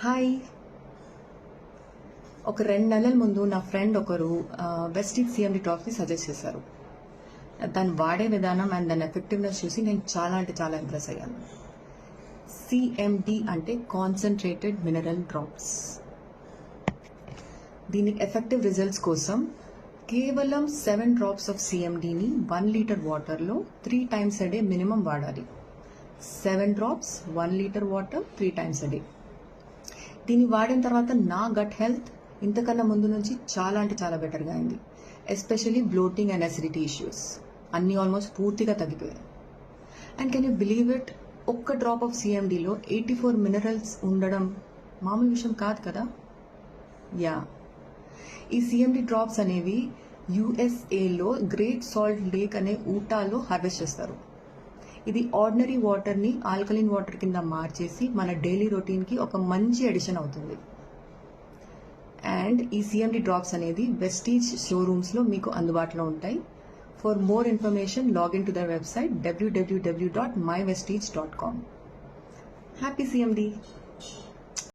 Hi. ఒక 2 నెలల ముందు నా ఫ్రెండ్ ఒకరు వెస్టీజ్ సిఎండి డ్రాప్స్ని సజెస్ట్ చేశారు. దాన్ని వాడే విధానం అండ్ దాని ఎఫెక్టివ్నెస్ చూసి నేను చాలా ఇంప్రెస్ అయ్యాను. సిఎండి అంటే కాన్సన్ట్రేటెడ్ మినరల్ డ్రాప్స్. దీని ఎఫెక్టివ్ రిజల్ట్స్ కోసం కేవలం 7 డ్రాప్స్ ఆఫ్ సిఎండిని 1 లీటర్ వాటర్లో 3 times a day మినిమం వాడాలి. 7 drops 1 litre water 3 times a day. దీన్ని వాడిన తర్వాత నా గట్ హెల్త్ ఇంతకన్నా ముందు నుంచి చాలా బెటర్గా అయింది. Especially bloating and acidity issues అన్నీ ఆల్మోస్ట్ పూర్తిగా తగ్గిపోయాయి. And can you believe it, ఒక్క డ్రాప్ ఆఫ్ సిఎండిలో 84 మినరల్స్ ఉండడం మామూలు విషయం కాదు కదా. యా, ఈ సిఎండి డ్రాప్స్ అనేవి యుఎస్ఏలో గ్రేట్ సాల్ట్ లేక్ అనే ఊటాలో హార్వెస్ట్ చేస్తారు. ఇది ఆర్డినరీ వాటర్ని ఆల్కలిన్ వాటర్ కింద మార్చేసి మన డైలీ రొటీన్కి ఒక మంచి అడిషన్ అవుతుంది. అండ్ ఈ సిఎండి డ్రాప్స్ అనేది వెస్టీజ్ షోరూమ్స్లో మీకు అందుబాటులో ఉంటాయి. For more information login to their website www.mywestige.com. Happy CMD.